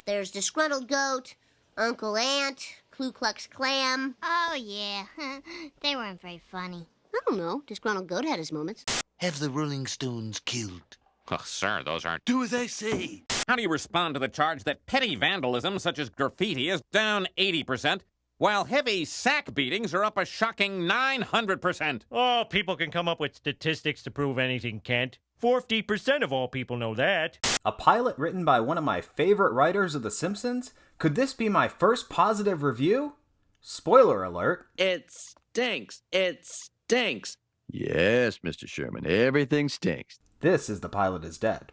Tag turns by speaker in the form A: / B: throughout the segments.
A: There's Disgruntled Goat, Uncle Ant, Ku Klux Klan.
B: Oh, yeah. They weren't very funny.
A: I don't know. Disgruntled Goat had his moments.
C: Have the Rolling Stones killed?
D: Oh, sir, those aren't...
C: Do as I say.
D: How do you respond to the charge that petty vandalism, such as graffiti, is down 80%, while heavy sack beatings are up a shocking 900%?
E: Oh, people can come up with statistics to prove anything can't. 40% of all people know that.
F: A pilot written by one of my favorite writers of The Simpsons? Could this be my first positive review? Spoiler alert.
G: It stinks. It stinks.
H: Yes, Mr. Sherman, everything stinks.
F: This is The Pilot is Dead.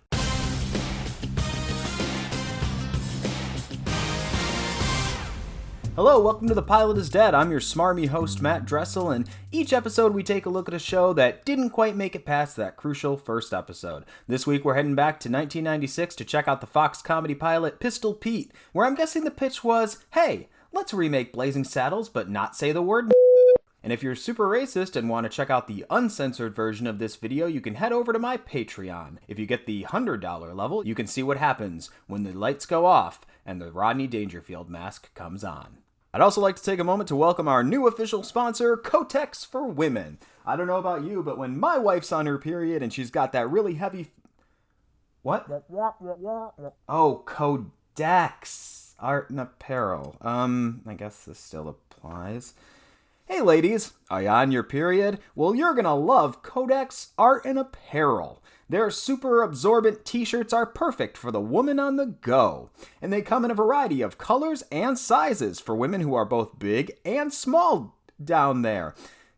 F: Hello, welcome to The Pilot is Dead. I'm your smarmy host, Matt Dressel, and each episode we take a look at a show that didn't quite make it past that crucial first episode. This week we're heading back to 1996 to check out the Fox comedy pilot Pistol Pete, where I'm guessing the pitch was, hey, let's remake Blazing Saddles but not say the word. And if you're super racist and want to check out the uncensored version of this video, you can head over to my Patreon. If you get the $100 level, you can see what happens when the lights go off and the Rodney Dangerfield mask comes on. I'd also like to take a moment to welcome our new official sponsor, Kotex for Women. I don't know about you, but when my wife's on her period and she's got that really heavy... What? Oh, Codex. Art and Apparel. I guess this still applies. Hey ladies, are you on your period? Well, you're gonna love Codex Art and Apparel. Their super absorbent t-shirts are perfect for the woman on the go. And they come in a variety of colors and sizes for women who are both big and small down there.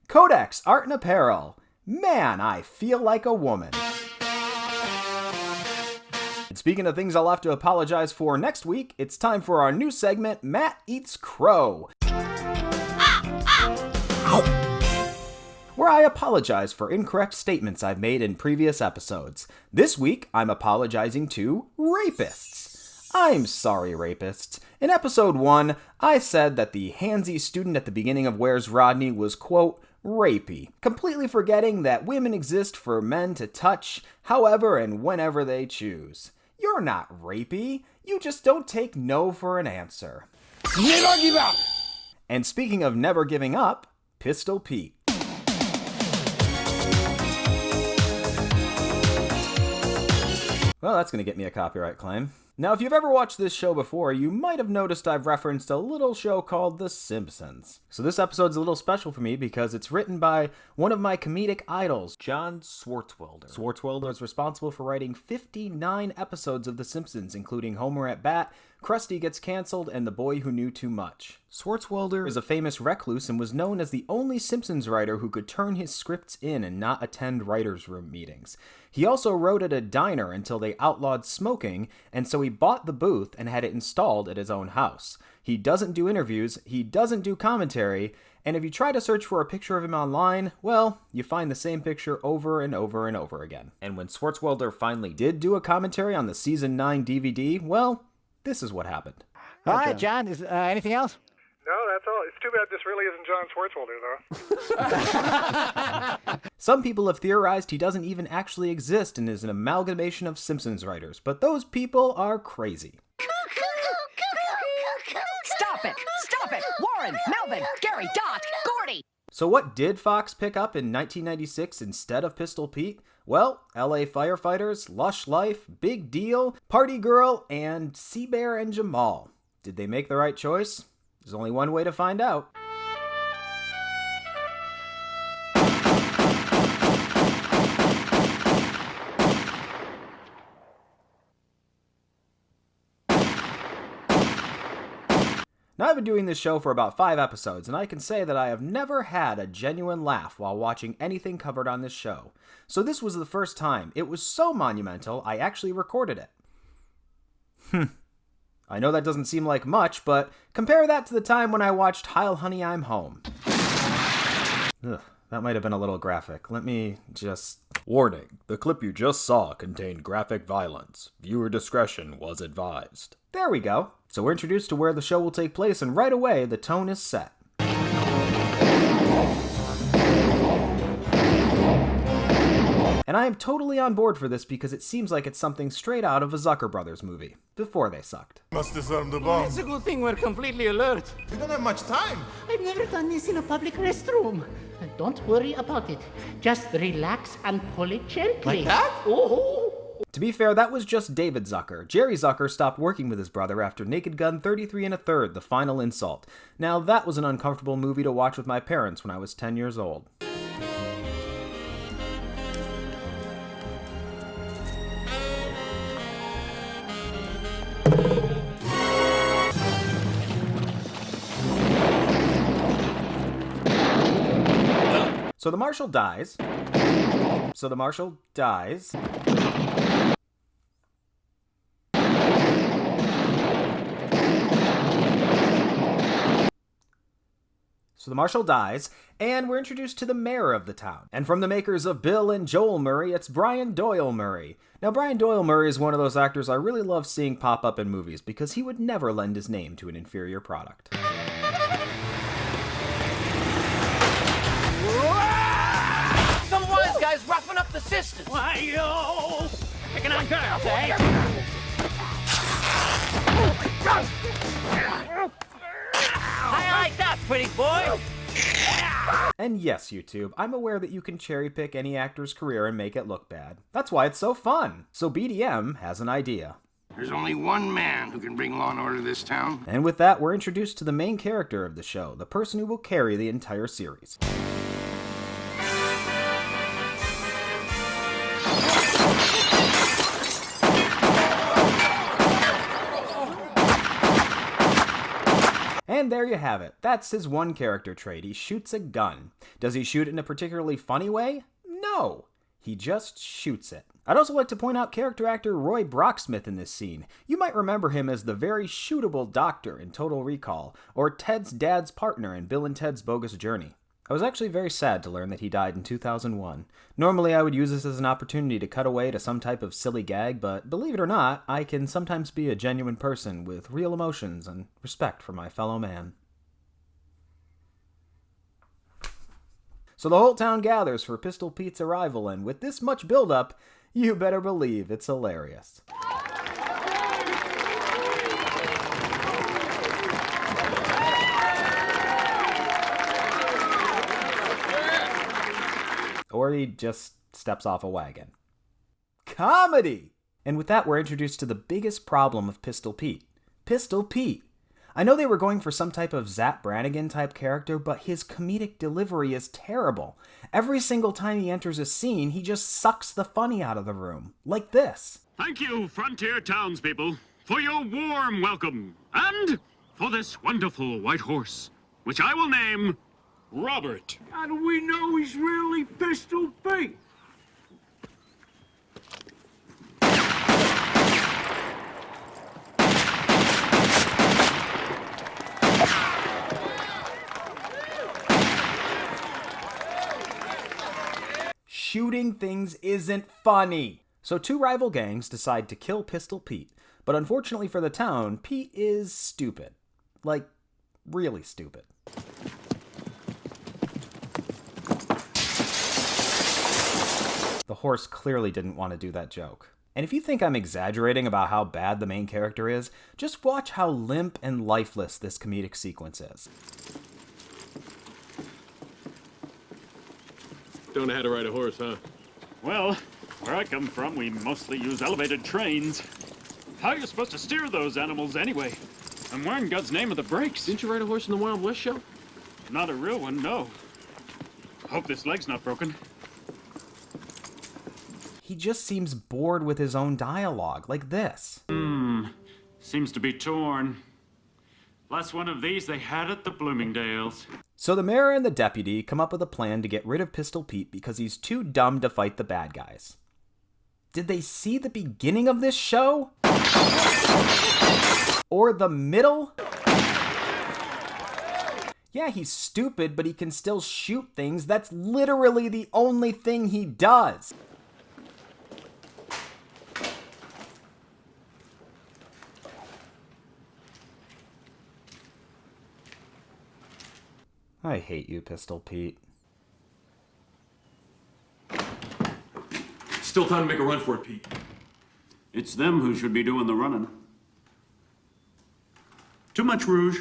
F: Codex Art and Apparel. Man, I feel like a woman. And speaking of things I'll have to apologize for next week, it's time for our new segment, Matt Eats Crow. Where I apologize for incorrect statements I've made in previous episodes. This week, I'm apologizing to rapists. I'm sorry, rapists. In episode 1, I said that the handsy student at the beginning of Where's Rodney was, quote, rapey, completely forgetting that women exist for men to touch however and whenever they choose. You're not rapey, you just don't take no for an answer.
C: Never give up!
F: And speaking of never giving up, Pistol Pete. Well, that's going to get me a copyright claim. Now, if you've ever watched this show before, you might have noticed I've referenced a little show called The Simpsons. So this episode's a little special for me because it's written by one of my comedic idols, John Swartzwelder. Swartzwelder is responsible for writing 59 episodes of The Simpsons, including Homer at Bat, Krusty Gets Cancelled, and The Boy Who Knew Too Much. Swartzwelder is a famous recluse and was known as the only Simpsons writer who could turn his scripts in and not attend writers' room meetings. He also wrote at a diner until they outlawed smoking, and so he bought the booth and had it installed at his own house. He doesn't do interviews, he doesn't do commentary, and if you try to search for a picture of him online, well, you find the same picture over and over and over again. And when Swartzwelder finally did do a commentary on the Season 9 DVD, well, this is what happened.
I: All right, John, is anything else?
J: No, that's all. It's too bad this really isn't John Swartzwelder, though.
F: Some people have theorized he doesn't even actually exist and is an amalgamation of Simpsons writers, but those people are crazy.
K: Stop it! Stop it! Warren, Melvin, Gary, Dot, Gordy!
F: So what did Fox pick up in 1996 instead of Pistol Pete? Well, LA Firefighters, Lush Life, Big Deal, Party Girl, and Sea Bear and Jamal. Did they make the right choice? There's only one way to find out. Now, I've been doing this show for about 5 episodes, and I can say that I have never had a genuine laugh while watching anything covered on this show. So this was the first time. It was so monumental, I actually recorded it. I know that doesn't seem like much, but compare that to the time when I watched Heil Honey, I'm Home. Ugh, that might have been a little graphic. Let me just... Warning, the clip you just saw contained graphic violence. Viewer discretion was advised. There we go. So we're introduced to where the show will take place, and right away, the tone is set. And I am totally on board for this because it seems like it's something straight out of a Zucker Brothers movie, before they sucked.
L: Must disarm the bomb.
I: It's a good thing we're completely alert.
L: We don't have much time.
M: I've never done this in a public restroom. Don't worry about it. Just relax and pull it gently.
L: Like that?
M: Oh!
F: To be fair, that was just David Zucker. Jerry Zucker stopped working with his brother after Naked Gun 33 1/3, The Final Insult. Now, that was an uncomfortable movie to watch with my parents when I was 10 years old. So the Marshal dies. So the Marshal dies. So the Marshal dies, and we're introduced to the mayor of the town. And from the makers of Bill and Joel Murray, it's Brian Doyle Murray. Now, Brian Doyle Murray is one of those actors I really love seeing pop up in movies because he would never lend his name to an inferior product.
I: Some wise guy's roughing up the sisters. Why, yo! Picking on girls, eh? I like that, pretty boy.
F: And yes, YouTube, I'm aware that you can cherry pick any actor's career and make it look bad. That's why it's so fun. So BDM has an idea.
N: There's only one man who can bring law and order to this town.
F: And with that, we're introduced to the main character of the show, the person who will carry the entire series. And there you have it. That's his one character trait. He shoots a gun. Does he shoot it in a particularly funny way? No. He just shoots it. I'd also like to point out character actor Roy Brocksmith in this scene. You might remember him as the very shootable doctor in Total Recall, or Ted's dad's partner in Bill and Ted's Bogus Journey. I was actually very sad to learn that he died in 2001. Normally I would use this as an opportunity to cut away to some type of silly gag, but believe it or not, I can sometimes be a genuine person with real emotions and respect for my fellow man. So the whole town gathers for Pistol Pete's arrival, and with this much build-up, you better believe it's hilarious. Or he just steps off a wagon. Comedy! And with that, we're introduced to the biggest problem of Pistol Pete. Pistol Pete. I know they were going for some type of Zapp Brannigan type character, but his comedic delivery is terrible. Every single time he enters a scene, he just sucks the funny out of the room. Like this.
O: Thank you, frontier townspeople, for your warm welcome, and for this wonderful white horse, which I will name Robert.
P: How do we know he's really Pistol Pete?
F: Shooting things isn't funny. So two rival gangs decide to kill Pistol Pete, but unfortunately for the town, Pete is stupid. Like, really stupid. The horse clearly didn't want to do that joke. And if you think I'm exaggerating about how bad the main character is, just watch how limp and lifeless this comedic sequence is.
O: Don't know how to ride a horse, huh?
Q: Well, where I come from, we mostly use elevated trains. How are you supposed to steer those animals anyway? And where in God's name are the brakes?
O: Didn't you ride a horse in the Wild West show?
Q: Not a real one, no. Hope this leg's not broken.
F: He just seems bored with his own dialogue, like this.
Q: Seems to be torn. Last one of these they had at the Bloomingdales.
F: So the mayor and the deputy come up with a plan to get rid of Pistol Pete because he's too dumb to fight the bad guys. Did they see the beginning of this show? Or the middle? Yeah, he's stupid, but he can still shoot things. That's literally the only thing he does. I hate you, Pistol Pete.
R: Still time to make a run for it, Pete.
Q: It's them who should be doing the running. Too much rouge.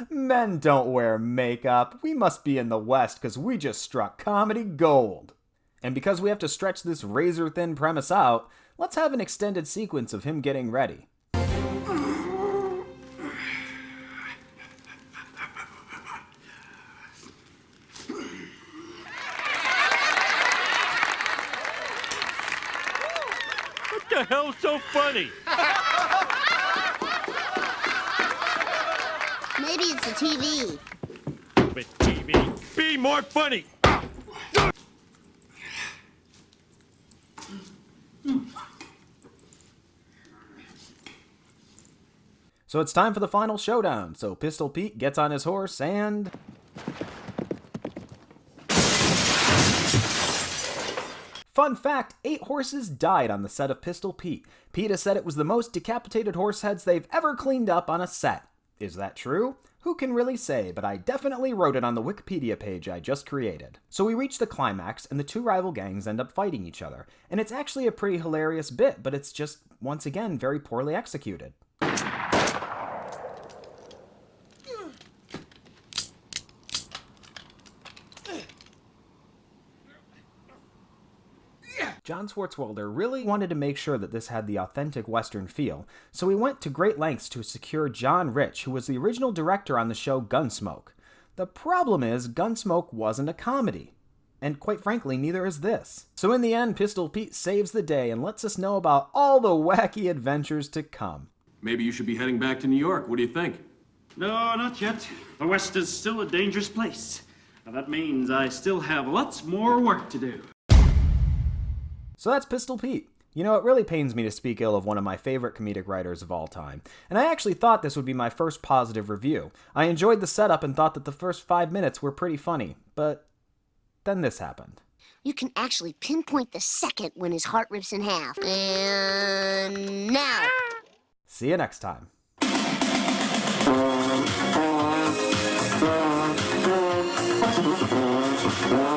F: Men don't wear makeup. We must be in the West because we just struck comedy gold. And because we have to stretch this razor-thin premise out, let's have an extended sequence of him getting ready.
E: What the hell's so funny?
A: Maybe it's the TV.
E: But TV, be more funny!
F: So it's time for the final showdown. So Pistol Pete gets on his horse and... Fun fact, 8 horses died on the set of Pistol Pete. Pete has said it was the most decapitated horse heads they've ever cleaned up on a set. Is that true? Who can really say, but I definitely wrote it on the Wikipedia page I just created. So we reach the climax, and the two rival gangs end up fighting each other. And it's actually a pretty hilarious bit, but it's just, once again, very poorly executed. John Swartzwelder really wanted to make sure that this had the authentic Western feel, so he went to great lengths to secure John Rich, who was the original director on the show Gunsmoke. The problem is, Gunsmoke wasn't a comedy. And quite frankly, neither is this. So in the end, Pistol Pete saves the day and lets us know about all the wacky adventures to come.
R: Maybe you should be heading back to New York. What do you think?
Q: No, not yet. The West is still a dangerous place. Now, that means I still have lots more work to do.
F: So that's Pistol Pete. You know, it really pains me to speak ill of one of my favorite comedic writers of all time, and I actually thought this would be my first positive review. I enjoyed the setup and thought that the first 5 minutes were pretty funny, but then this happened.
A: You can actually pinpoint the second when his heart rips in half. And now.
F: See you next time.
S: Wow.